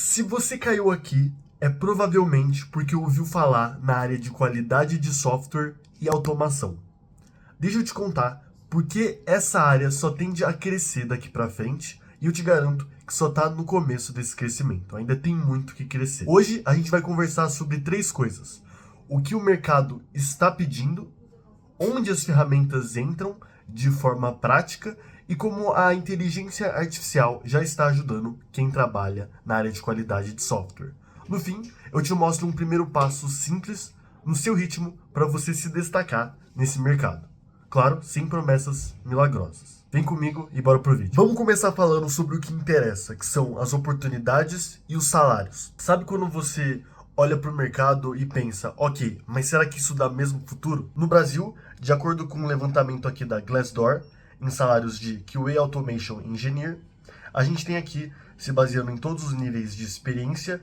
Se você caiu aqui, é provavelmente porque ouviu falar na área de qualidade de software e automação. Deixa eu te contar porque essa área só tende a crescer daqui pra frente e eu te garanto que só tá no começo desse crescimento. Ainda tem muito que crescer. Hoje a gente vai conversar sobre 3 coisas: o que o mercado está pedindo, onde as ferramentas entram de forma prática e como a inteligência artificial já está ajudando quem trabalha na área de qualidade de software. No fim, eu te mostro um primeiro passo simples, no seu ritmo, para você se destacar nesse mercado. Claro, sem promessas milagrosas. Vem comigo e bora pro vídeo. Vamos começar falando sobre o que interessa, que são as oportunidades e os salários. Sabe quando você olha para o mercado e pensa, ok, mas será que isso dá mesmo futuro? No Brasil, de acordo com um levantamento aqui da Glassdoor, em salários de QA Automation Engineer, a gente tem aqui, se baseando em todos os níveis de experiência,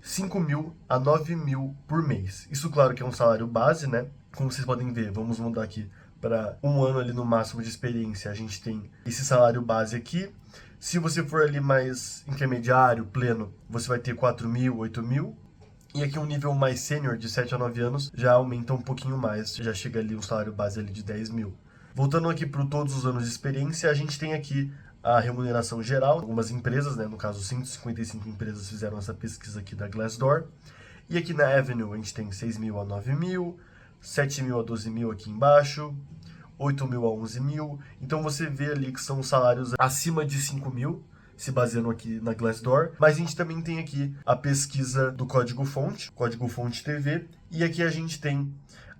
5 mil a 9 mil por mês. Isso, claro, que é um salário base, né? Como vocês podem ver, vamos mudar aqui para um ano ali no máximo de experiência, a gente tem esse salário base aqui. Se você for ali mais intermediário, pleno, você vai ter 4 mil, 8 mil. E aqui um nível mais sênior, de 7 a 9 anos, já aumenta um pouquinho mais, já chega ali um salário base ali de 10 mil. Voltando aqui para todos os anos de experiência, a gente tem aqui a remuneração geral. Algumas empresas, né, no caso 155 empresas fizeram essa pesquisa aqui da Glassdoor. E aqui na Avenue a gente tem 6 mil a 9 mil, 7 mil a 12 mil aqui embaixo, 8 mil a 11 mil. Então você vê ali que são salários acima de 5 mil, se baseando aqui na Glassdoor. Mas a gente também tem aqui a pesquisa do Código-Fonte, Código-Fonte TV, e aqui a gente tem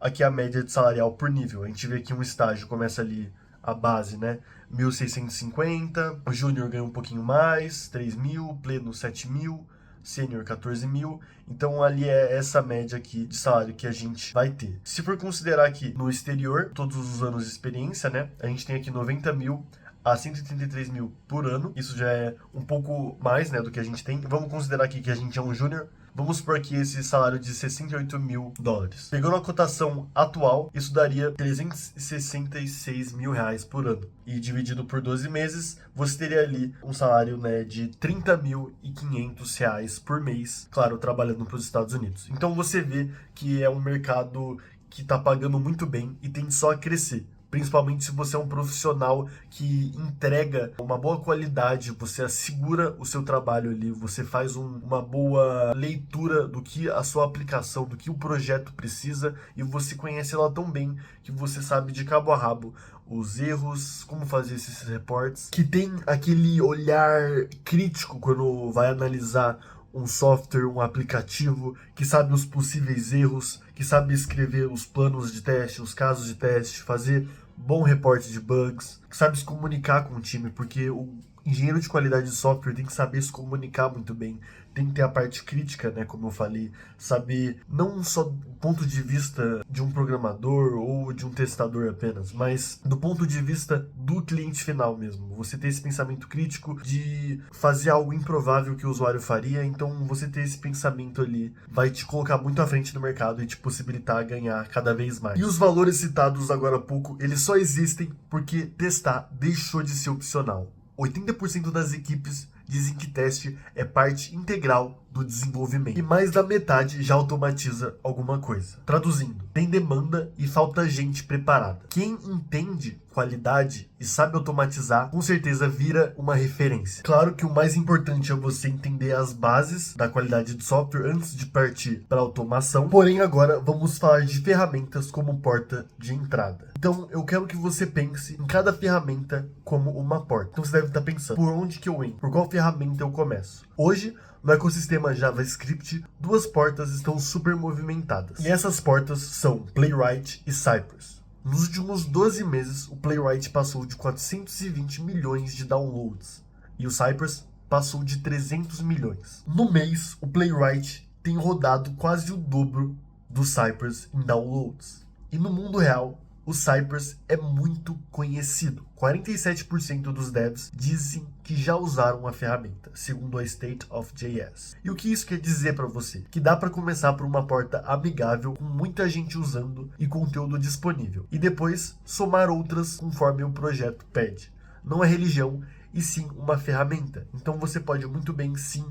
aqui a média de salarial por nível. A gente vê que um estágio começa ali, a base, né, 1.650, o júnior ganha um pouquinho mais, 3 mil, pleno 7 mil, sênior 14 mil, então ali é essa média aqui de salário que a gente vai ter. Se for considerar aqui no exterior, todos os anos de experiência, né, a gente tem aqui 90 mil a 133 mil por ano, isso já é um pouco mais, né, do que a gente tem. Vamos considerar aqui que a gente é um júnior, vamos supor aqui esse salário de 68 mil dólares. Pegando a cotação atual, isso daria 366 mil reais por ano. E dividido por 12 meses, você teria ali um salário, né, de 30.500 reais por mês, claro, trabalhando para os Estados Unidos. Então você vê que é um mercado que está pagando muito bem e tem só a crescer. Principalmente se você é um profissional que entrega uma boa qualidade, você assegura o seu trabalho ali, você faz uma boa leitura do que a sua aplicação, do que o projeto precisa, e você conhece ela tão bem que você sabe de cabo a rabo os erros, como fazer esses reports, que tem aquele olhar crítico quando vai analisar um software, um aplicativo, que sabe os possíveis erros, que sabe escrever os planos de teste, os casos de teste, fazer bom reporte de bugs, que sabe se comunicar com o time, porque o engenheiro de qualidade de software tem que saber se comunicar muito bem, tem que ter a parte crítica, né, como eu falei, saber não só do ponto de vista de um programador ou de um testador apenas, mas do ponto de vista do cliente final mesmo. Você ter esse pensamento crítico de fazer algo improvável que o usuário faria, então você ter esse pensamento ali vai te colocar muito à frente no mercado e te possibilitar ganhar cada vez mais. E os valores citados agora há pouco, eles só existem porque testar deixou de ser opcional. 80% das equipes dizem que teste é parte integral do desenvolvimento. E mais da metade já automatiza alguma coisa. Traduzindo, tem demanda e falta gente preparada. Quem entende qualidade e sabe automatizar, com certeza vira uma referência. Claro que o mais importante é você entender as bases da qualidade de software antes de partir para automação. Porém, agora vamos falar de ferramentas como porta de entrada. Então, eu quero que você pense em cada ferramenta como uma porta. Então, você deve estar pensando, por onde que eu entro? Por qual ferramenta eu começo? Hoje, no ecossistema JavaScript, 2 portas estão super movimentadas. E essas portas são Playwright e Cypress. Nos últimos 12 meses, o Playwright passou de 420 milhões de downloads e o Cypress passou de 300 milhões. No mês, o Playwright tem rodado quase o dobro do Cypress em downloads. E no mundo real, o Cypress é muito conhecido. 47% dos devs dizem que já usaram a ferramenta, segundo a State of JS. E o que isso quer dizer para você? Que dá para começar por uma porta amigável, com muita gente usando e conteúdo disponível, e depois somar outras conforme o projeto pede. Não é religião, e sim uma ferramenta. Então você pode muito bem, sim,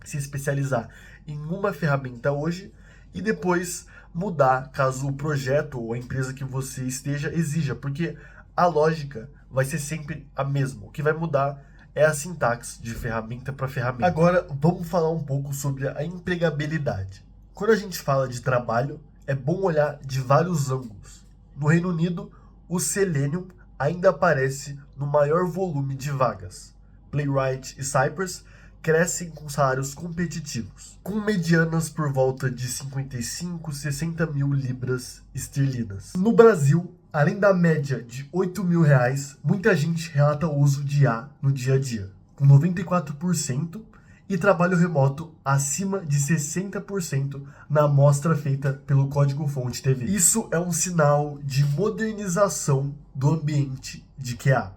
se especializar em uma ferramenta hoje e depois mudar caso o projeto ou a empresa que você esteja exija, porque a lógica vai ser sempre a mesma. O que vai mudar é a sintaxe de ferramenta para ferramenta. Agora, vamos falar um pouco sobre a empregabilidade. Quando a gente fala de trabalho, é bom olhar de vários ângulos. No Reino Unido, o Selenium ainda aparece no maior volume de vagas. Playwright e Cypress crescem com salários competitivos, com medianas por volta de 55, 60 mil libras esterlinas. No Brasil, além da média de 8 mil reais, muita gente relata o uso de IA no dia a dia, com 94%, e trabalho remoto acima de 60% na amostra feita pelo Código-Fonte TV. Isso é um sinal de modernização do ambiente de QA.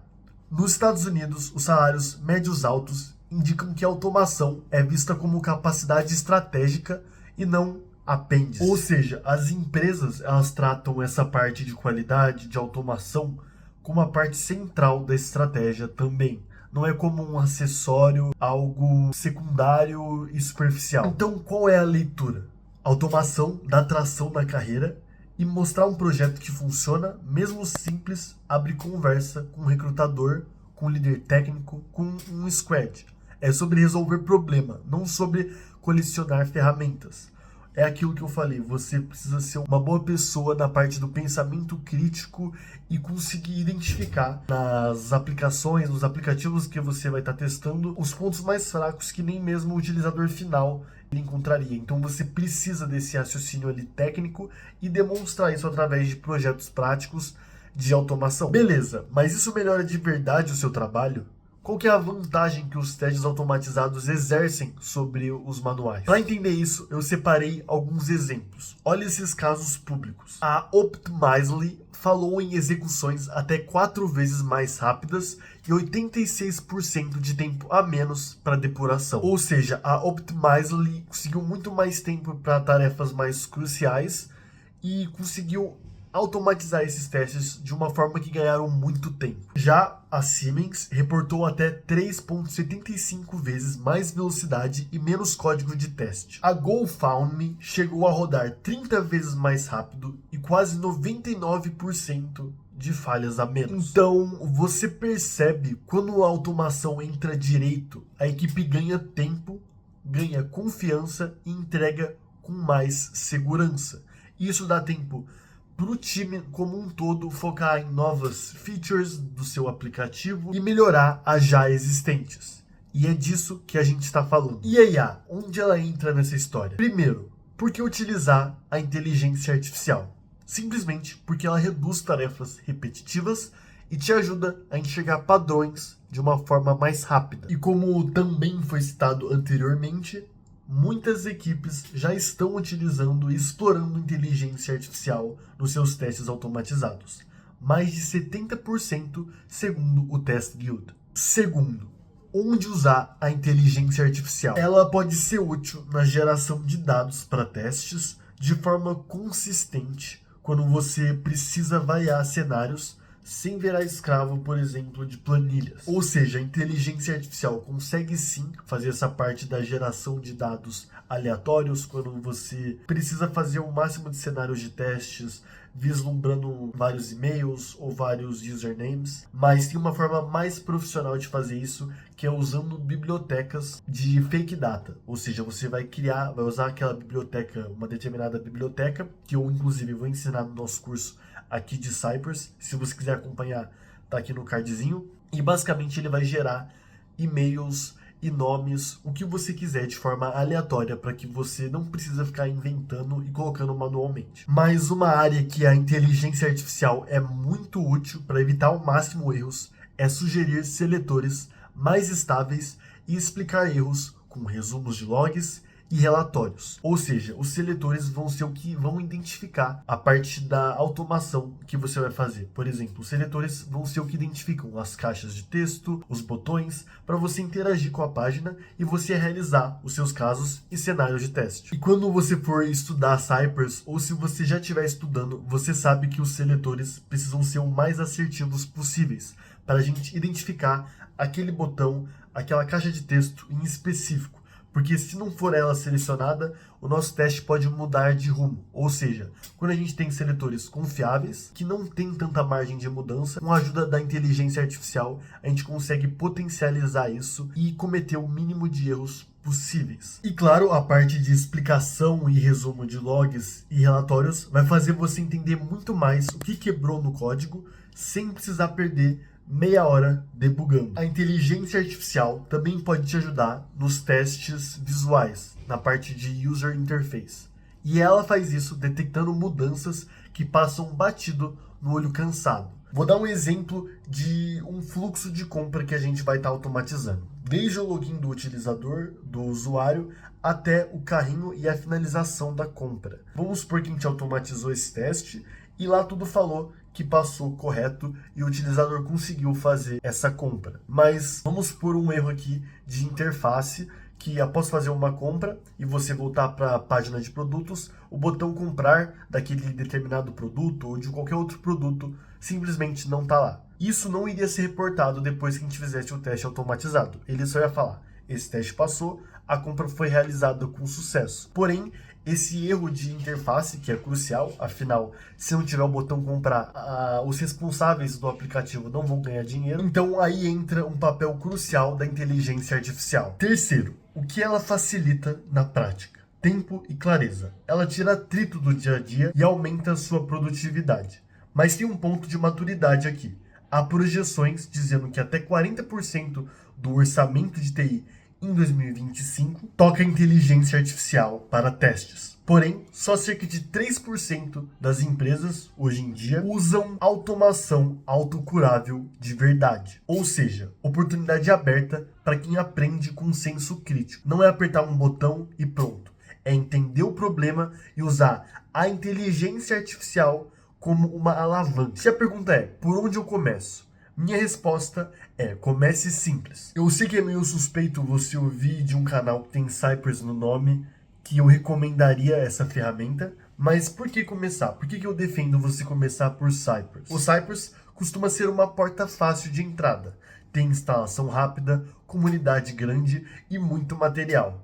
Nos Estados Unidos, os salários médios altos indicam que a automação é vista como capacidade estratégica e não apêndice. Ou seja, as empresas elas tratam essa parte de qualidade, de automação, como a parte central da estratégia também. Não é como um acessório, algo secundário e superficial. Então, qual é a leitura? Automação dá tração na carreira e mostrar um projeto que funciona, mesmo simples, abre conversa com o recrutador, com o líder técnico, com um squad. É sobre resolver problema, não sobre colecionar ferramentas. É aquilo que eu falei, você precisa ser uma boa pessoa na parte do pensamento crítico e conseguir identificar nas aplicações, nos aplicativos que você vai estar testando, os pontos mais fracos que nem mesmo o utilizador final ele encontraria. Então você precisa desse raciocínio ali técnico e demonstrar isso através de projetos práticos de automação. Beleza, mas isso melhora de verdade o seu trabalho? Qual que é a vantagem que os testes automatizados exercem sobre os manuais? Para entender isso, eu separei alguns exemplos. Olha esses casos públicos. A Optimizely falou em execuções até 4 vezes mais rápidas e 86% de tempo a menos para depuração. Ou seja, a Optimizely conseguiu muito mais tempo para tarefas mais cruciais e conseguiu automatizar esses testes de uma forma que ganharam muito tempo. Já a Siemens reportou até 3,75 vezes mais velocidade e menos código de teste. A GoFoundMe chegou a rodar 30 vezes mais rápido e quase 99% de falhas a menos. Então, você percebe quando a automação entra direito, a equipe ganha tempo, ganha confiança e entrega com mais segurança. Isso dá tempo para o time como um todo focar em novas features do seu aplicativo e melhorar as já existentes. E é disso que a gente está falando. E a IA, onde ela entra nessa história? Primeiro, por que utilizar a inteligência artificial? Simplesmente porque ela reduz tarefas repetitivas e te ajuda a enxergar padrões de uma forma mais rápida. E como também foi citado anteriormente, muitas equipes já estão utilizando e explorando inteligência artificial nos seus testes automatizados. Mais de 70% segundo o Test Guild. Segundo, onde usar a inteligência artificial? Ela pode ser útil na geração de dados para testes de forma consistente quando você precisa variar cenários sem virar escravo, por exemplo, de planilhas. Ou seja, a inteligência artificial consegue sim fazer essa parte da geração de dados aleatórios quando você precisa fazer o máximo de cenários de testes, vislumbrando vários e-mails ou vários usernames, mas tem uma forma mais profissional de fazer isso, que é usando bibliotecas de fake data. Ou seja, você vai usar aquela biblioteca, uma determinada biblioteca, que eu inclusive vou ensinar no nosso curso aqui de Cypress. Se você quiser acompanhar, tá aqui no cardzinho. E basicamente ele vai gerar e-mails e nomes, o que você quiser de forma aleatória, para que você não precisa ficar inventando e colocando manualmente. Mas uma área que a inteligência artificial é muito útil para evitar ao máximo erros é sugerir seletores mais estáveis e explicar erros com resumos de logs e relatórios. Ou seja, os seletores vão ser o que vão identificar a parte da automação que você vai fazer. Por exemplo, os seletores vão ser o que identificam as caixas de texto, os botões, para você interagir com a página e você realizar os seus casos e cenários de teste. E quando você for estudar Cypress, ou se você já estiver estudando, você sabe que os seletores precisam ser o mais assertivos possíveis, para a gente identificar aquele botão, aquela caixa de texto em específico. Porque se não for ela selecionada, o nosso teste pode mudar de rumo. Ou seja, quando a gente tem seletores confiáveis, que não tem tanta margem de mudança, com a ajuda da inteligência artificial, a gente consegue potencializar isso e cometer o mínimo de erros possíveis. E claro, a parte de explicação e resumo de logs e relatórios vai fazer você entender muito mais o que quebrou no código, sem precisar perder meia hora debugando. A inteligência artificial também pode te ajudar nos testes visuais, na parte de User Interface. E ela faz isso detectando mudanças que passam batido no olho cansado. Vou dar um exemplo de um fluxo de compra que a gente vai estar automatizando. Desde o login do utilizador, do usuário, até o carrinho e a finalização da compra. Vamos supor que a gente automatizou esse teste e lá tudo falou que passou correto e o utilizador conseguiu fazer essa compra. Mas vamos supor um erro aqui de interface, que após fazer uma compra e você voltar para a página de produtos, o botão comprar daquele determinado produto ou de qualquer outro produto simplesmente não está lá. Isso não iria ser reportado depois que a gente fizesse o teste automatizado. Ele só ia falar, esse teste passou, a compra foi realizada com sucesso. Porém, esse erro de interface, que é crucial, afinal, se não tiver o botão comprar, os responsáveis do aplicativo não vão ganhar dinheiro. Então aí entra um papel crucial da inteligência artificial. Terceiro, o que ela facilita na prática? Tempo e clareza. Ela tira atrito do dia a dia e aumenta a sua produtividade. Mas tem um ponto de maturidade aqui. Há projeções dizendo que até 40% do orçamento de TI em 2025 toca inteligência artificial para testes. Porém, só cerca de 3% das empresas, hoje em dia, usam automação autocurável de verdade. Ou seja, oportunidade aberta para quem aprende com senso crítico. Não é apertar um botão e pronto. É entender o problema e usar a inteligência artificial como uma alavanca. Se a pergunta é, por onde eu começo? Minha resposta é, comece simples. Eu sei que é meio suspeito você ouvir de um canal que tem Cypress no nome, que eu recomendaria essa ferramenta, mas por que começar? Por que eu defendo você começar por Cypress? O Cypress costuma ser uma porta fácil de entrada. Tem instalação rápida, comunidade grande e muito material.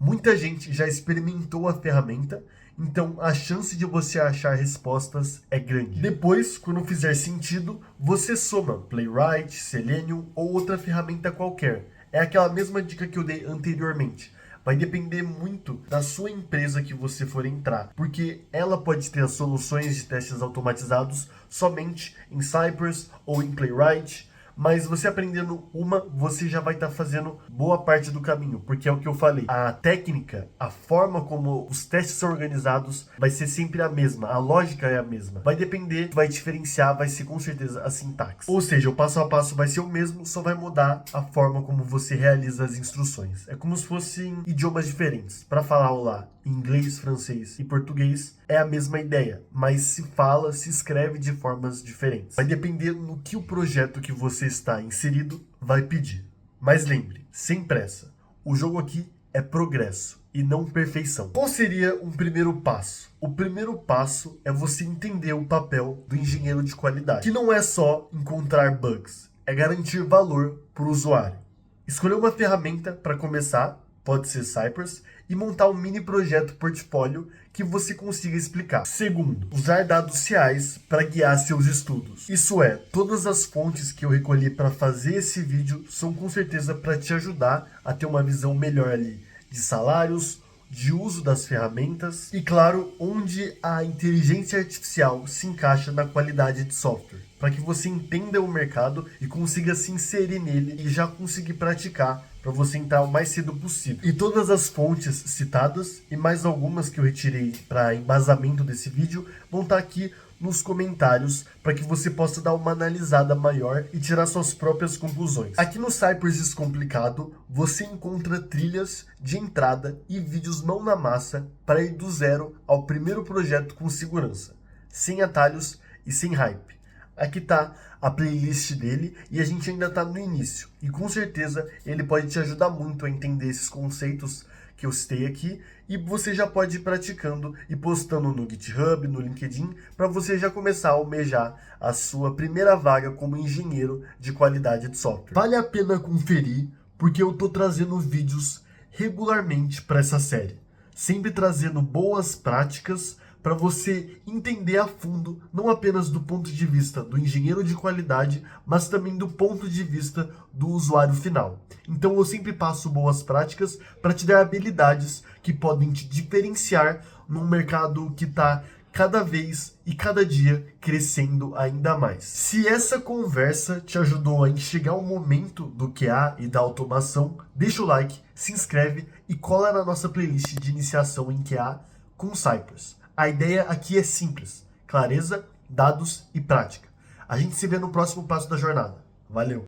Muita gente já experimentou a ferramenta, então a chance de você achar respostas é grande. Depois, quando fizer sentido, você soma Playwright, Selenium ou outra ferramenta qualquer. É aquela mesma dica que eu dei anteriormente. Vai depender muito da sua empresa que você for entrar, porque ela pode ter as soluções de testes automatizados somente em Cypress ou em Playwright, mas você aprendendo uma, você já vai estar fazendo boa parte do caminho, porque é o que eu falei. A técnica, a forma como os testes são organizados vai ser sempre a mesma, a lógica é a mesma. Vai depender, vai diferenciar, vai ser com certeza a sintaxe. Ou seja, o passo a passo vai ser o mesmo, só vai mudar a forma como você realiza as instruções. É como se fossem idiomas diferentes. Para falar olá em inglês, francês e português, é a mesma ideia, mas se fala, se escreve de formas diferentes. Vai depender no que o projeto que você está inserido vai pedir. Mas lembre, sem pressa, o jogo aqui é progresso e não perfeição. Qual seria um primeiro passo? O primeiro passo é você entender o papel do engenheiro de qualidade, que não é só encontrar bugs, é garantir valor para o usuário. Escolher uma ferramenta para começar, pode ser Cypress, e montar um mini projeto portfólio que você consiga explicar. Segundo, usar dados reais para guiar seus estudos. Isso é, todas as fontes que eu recolhi para fazer esse vídeo são com certeza para te ajudar a ter uma visão melhor ali de salários, de uso das ferramentas e, claro, onde a inteligência artificial se encaixa na qualidade de software, para que você entenda o mercado e consiga se inserir nele e já conseguir praticar para você entrar o mais cedo possível. E todas as fontes citadas e mais algumas que eu retirei para embasamento desse vídeo vão estar aqui nos comentários para que você possa dar uma analisada maior e tirar suas próprias conclusões. Aqui no Cypress Descomplicado, você encontra trilhas de entrada e vídeos mão na massa para ir do zero ao primeiro projeto com segurança, sem atalhos e sem hype. Aqui está a playlist dele e a gente ainda está no início. E com certeza ele pode te ajudar muito a entender esses conceitos que eu citei aqui. E você já pode ir praticando e postando no GitHub, no LinkedIn, para você já começar a almejar a sua primeira vaga como engenheiro de qualidade de software. Vale a pena conferir, porque eu estou trazendo vídeos regularmente para essa série, sempre trazendo boas práticas para você entender a fundo, não apenas do ponto de vista do engenheiro de qualidade, mas também do ponto de vista do usuário final. Então eu sempre passo boas práticas para te dar habilidades que podem te diferenciar num mercado que está cada vez e cada dia crescendo ainda mais. Se essa conversa te ajudou a enxergar o momento do QA e da automação, deixa o like, se inscreve e cola na nossa playlist de iniciação em QA com Cypress. A ideia aqui é simples: clareza, dados e prática. A gente se vê no próximo passo da jornada. Valeu!